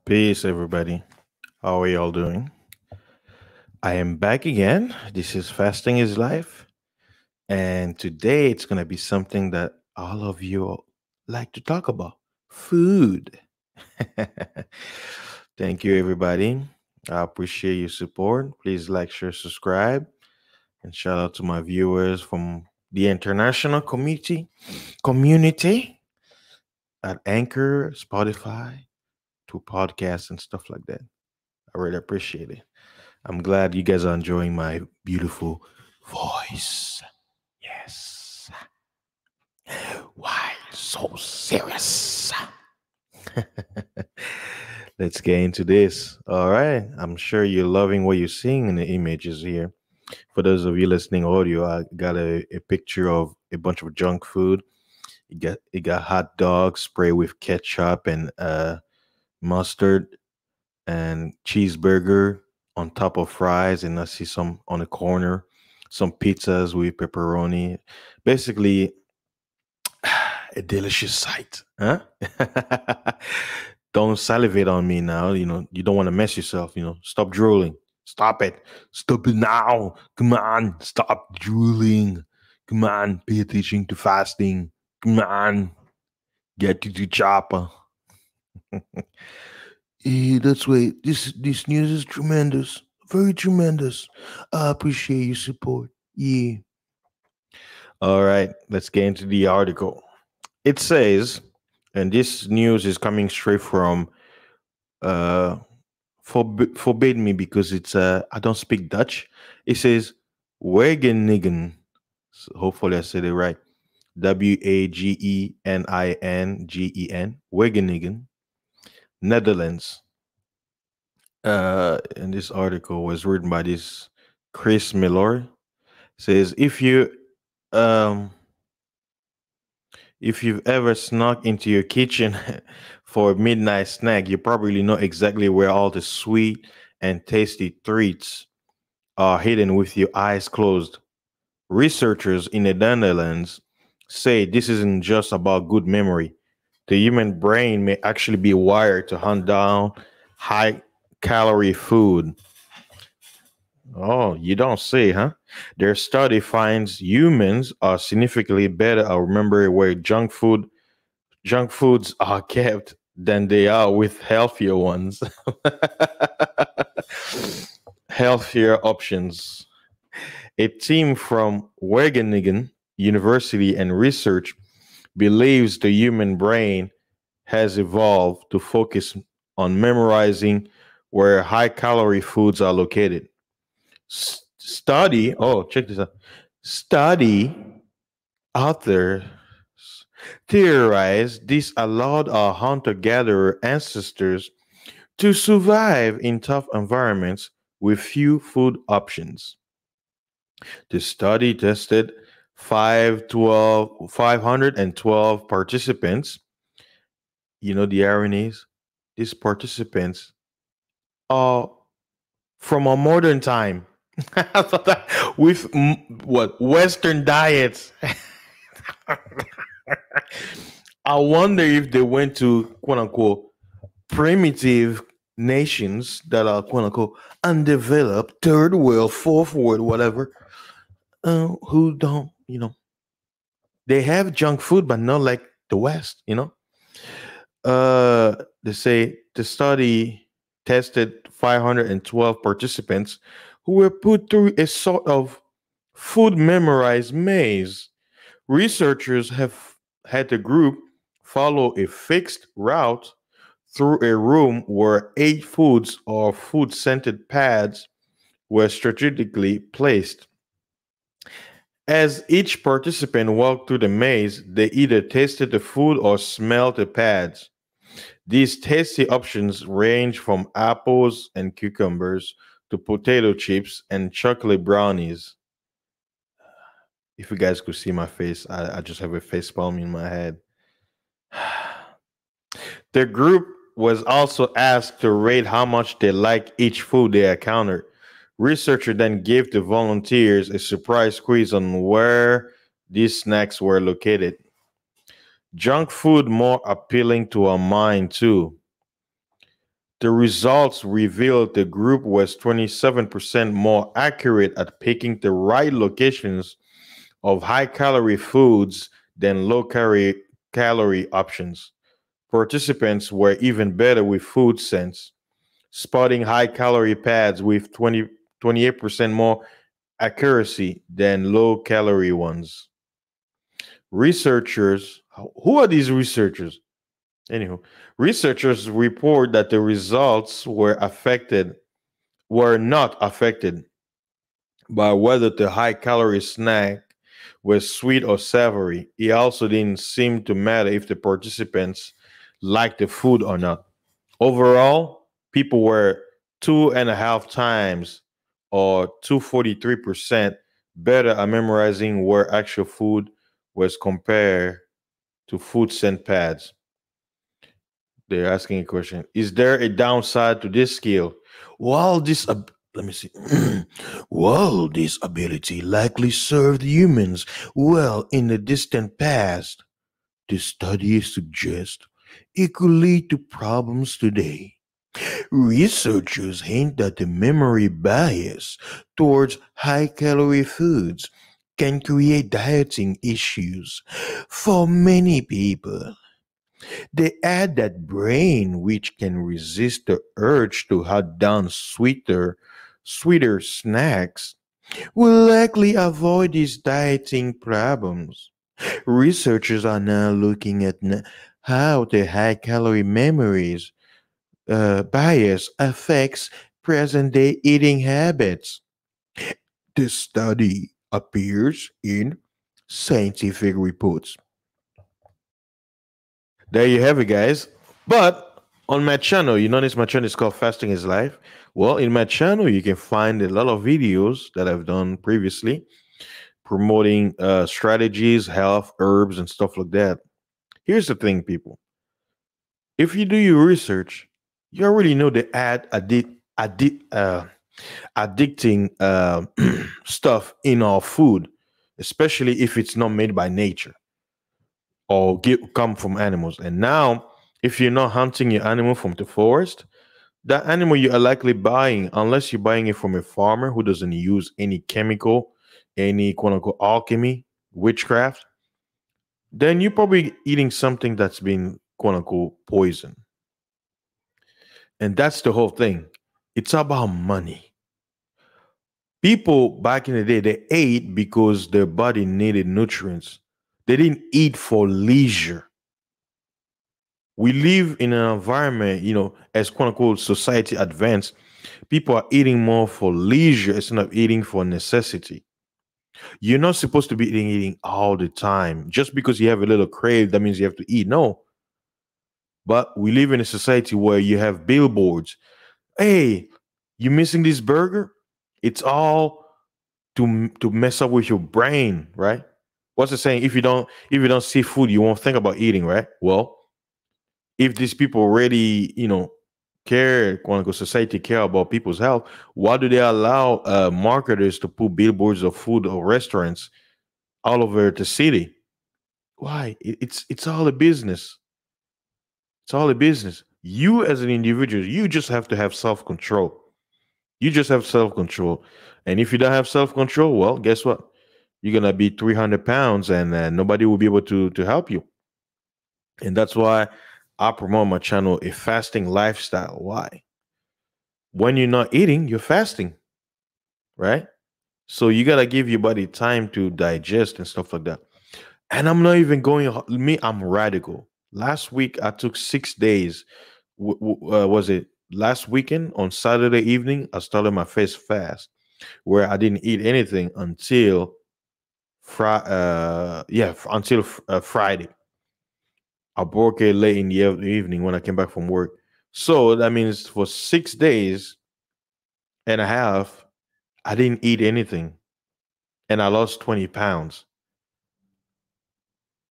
Peace, everybody. How are y'all doing? I am back again. This is Fasting is Life. And today it's going to be something that all of you like to talk about food. Thank you, everybody. I appreciate your support. Please like, share, subscribe. And shout out to my viewers from the international community at Anchor, Spotify, to podcasts and stuff like that. I really appreciate it. I'm glad you guys are enjoying my beautiful voice. Yes. Why so serious? Let's get into this. All right. I'm sure you're loving what you're seeing in the images here. For those of you listening audio, I got a picture of a bunch of junk food. It got hot dogs sprayed with ketchup and mustard and cheeseburger on top of fries, and I see some on the corner, some pizzas with pepperoni. Basically, a delicious sight, huh? Don't salivate on me now. You don't want to mess yourself. Stop drooling. Stop it. Stop it now. Come on. Stop drooling. Come on. Pay attention to fasting. Come on. Get to the chopper. That's right. This news is tremendous, very tremendous. I appreciate your support. Yeah. All right, let's get into the article. It says, and this news is coming straight from uh forbid me because it's I don't speak Dutch. It says Wageningen. So hopefully I said it right. Wageningen. Wageningen, Netherlands. And this article was written by this Chris Miller. Says um if you've ever snuck into your kitchen for a midnight snack, you probably know exactly where all the sweet and tasty treats are hidden with your eyes closed. Researchers in the Netherlands say this isn't just about good memory. The human brain may actually be wired to hunt down high calorie food. Oh, you don't say, huh? Their study finds humans are significantly better at remembering where junk foods are kept than they are with healthier ones. Healthier options. A team from Wageningen University and research believes the human brain has evolved to focus on memorizing where high calorie foods are located. Study, oh, check this out. Study authors theorized this allowed our hunter gatherer ancestors to survive in tough environments with few food options. The study tested 512 participants. You know the ironies? These participants are from a modern time. With what Western diets. I wonder if they went to quote unquote primitive nations that are quote unquote undeveloped, third world, fourth world, whatever, who don't, they have junk food, but not like the West. They say the study tested 512 participants who were put through a sort of food memorized maze. Researchers have had the group follow a fixed route through a room where eight foods or food scented pads were strategically placed. As each participant walked through the maze, they either tasted the food or smelled the pads. These tasty options range from apples and cucumbers to potato chips and chocolate brownies. If you guys could see my face, I just have a face palm in my head. The group was also asked to rate how much they liked each food they encountered. Researchers then gave the volunteers a surprise quiz on where these snacks were located. Junk food more appealing to our mind too. The results revealed the group was 27% more accurate at picking the right locations of high calorie foods than low calorie options. Participants were even better with food sense, spotting high calorie pads with 28% more accuracy than low calorie ones. Researchers, who are these researchers? Anywho, researchers report that the results were not affected by whether the high calorie snack was sweet or savory. It also didn't seem to matter if the participants liked the food or not. Overall, people were 2.5 times or 243% better at memorizing where actual food was compared to food scent pads. They're asking a question. Is there a downside to this skill? While let me see. While this ability likely served humans well in the distant past, the study suggests it could lead to problems today. Researchers hint that the memory bias towards high calorie foods can create dieting issues for many people. They add that brain which can resist the urge to hunt down sweeter snacks will likely avoid these dieting problems. Researchers are now looking at how the high calorie memories bias affects present day eating habits. The study appears in scientific reports. There you have it, guys. But on my channel, you notice my channel is called Fasting is Life. Well, in my channel, you can find a lot of videos that I've done previously promoting strategies, health, herbs, and stuff like that. Here's the thing, people. If you do your research, you already know the addicting stuff in our food, especially if it's not made by nature or come from animals. And now, if you're not hunting your animal from the forest, that animal you are likely buying, unless you're buying it from a farmer who doesn't use any chemical, any quote unquote alchemy, witchcraft, then you're probably eating something that's been quote unquote poison. And that's the whole thing. It's about money. People back in the day, they ate because their body needed nutrients. They didn't eat for leisure. We live in an environment, as quote unquote society advanced, people are eating more for leisure instead of eating for necessity. You're not supposed to be eating all the time. Just because you have a little crave, that means you have to eat. No. But we live in a society where you have billboards. Hey, you missing this burger? It's all to mess up with your brain, right? What's the saying? If you don't see food, you won't think about eating, right? Well, if these people already, care, quote unquote, society care about people's health, why do they allow marketers to put billboards of food or restaurants all over the city? Why? It's all a business. It's all a business. You as an individual, you just have to have self control. You just have self control, and if you don't have self control, well, guess what? You're gonna be 300 pounds, and nobody will be able to help you. And that's why I promote my channel a fasting lifestyle. Why? When you're not eating, you're fasting, right? So you gotta give your body time to digest and stuff like that. And I'm not even me. I'm radical. Last week I took 6 days. Was it last weekend on Saturday evening? I started my first fast where I didn't eat anything until Friday. I broke it late in the evening when I came back from work. So that means for 6 days and a half, I didn't eat anything, and I lost 20 pounds.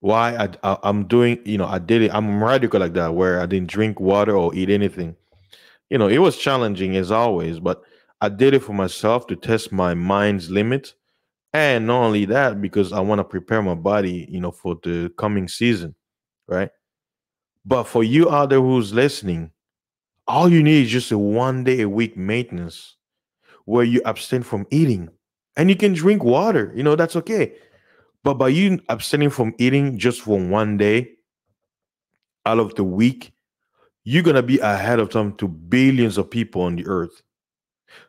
Why? I'm doing, I did it. I'm radical like that, where I didn't drink water or eat anything. It was challenging as always, but I did it for myself to test my mind's limit. And not only that, because I want to prepare my body, for the coming season, right? But for you out there who's listening, All you need is just a 1 day a week maintenance where you abstain from eating. And you can drink water, that's okay. But by you abstaining from eating just for 1 day out of the week, you're gonna be ahead of time to billions of people on the earth.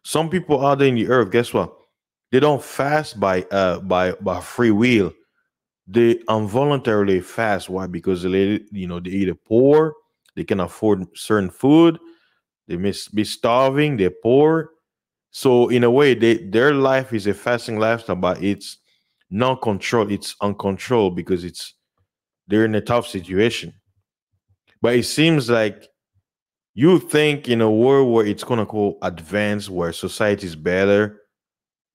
Some people out there in the earth, guess what? They don't fast by free will. They involuntarily fast. Why? Because they either poor, they can afford certain food, they may be starving, they're poor. So in a way, their life is a fasting lifestyle, but it's not controlled, it's uncontrolled because they're in a tough situation. But it seems like you think in a world where it's gonna go advanced, where society is better,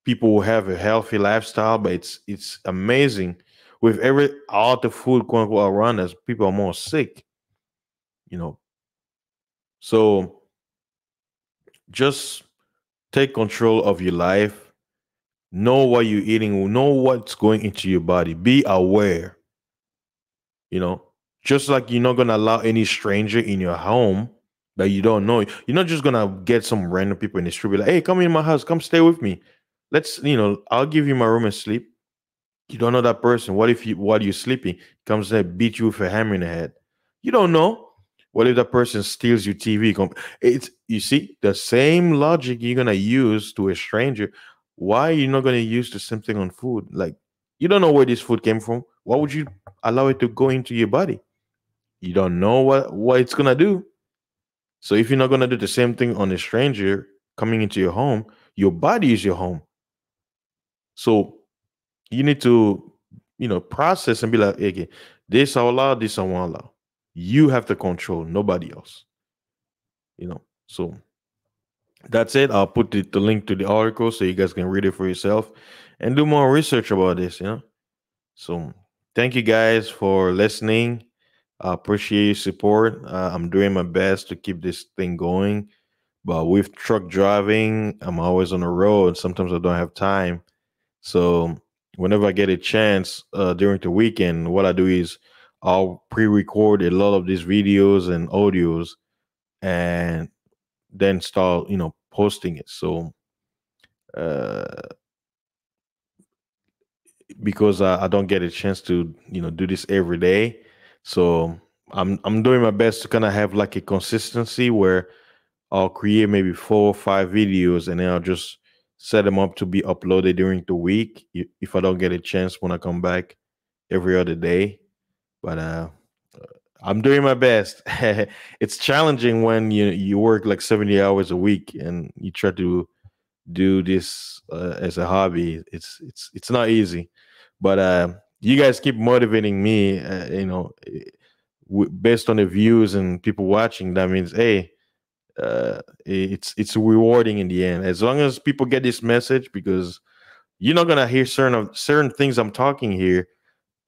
people will have a healthy lifestyle, but it's amazing. With every all the food quote unquote around us, people are more sick, you know. So just take control of your life, know what you're eating, know what's going into your body, be aware, you know. Just like you're not gonna allow any stranger in your home that you don't know. You're not just gonna get some random people in the street, be like, hey, come in my house, come stay with me. I'll give you my room and sleep. You don't know that person. What if you, while you're sleeping, comes there beat you with a hammer in the head? You don't know. What if that person steals your TV? It's, you see the same logic you're gonna use to a stranger. Why are you not gonna use the same thing on food? Like, you don't know where this food came from. Why would you allow it to go into your body? You don't know what it's gonna do. So if you're not gonna do the same thing on a stranger coming into your home, your body is your home. So you need to, process and be like, okay, this I allow, this I won't allow. You have to control, nobody else. So that's it. I'll put the link to the article so you guys can read it for yourself and do more research about this. So thank you guys for listening. I appreciate your support. I'm doing my best to keep this thing going. But with truck driving, I'm always on the road. Sometimes I don't have time. So whenever I get a chance during the weekend, what I do is I'll pre-record a lot of these videos and audios and then start, posting it. So uh, because I don't get a chance to, do this every day, so I'm doing my best to kind of have like a consistency where I'll create maybe 4 or 5 videos and then I'll just set them up to be uploaded during the week if I don't get a chance when I come back every other day. But I'm doing my best. It's challenging when you work like 70 hours a week and you try to do this as a hobby. It's not easy, but you guys keep motivating me. Based on the views and people watching, that means hey, it's rewarding in the end as long as people get this message, because you're not gonna hear certain things I'm talking here.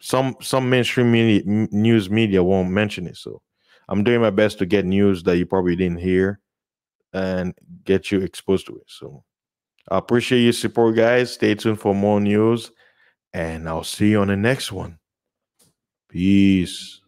Some mainstream news media won't mention it, so I'm doing my best to get news that you probably didn't hear and get you exposed to it. So I appreciate your support, guys. Stay tuned for more news, and I'll see you on the next one. Peace.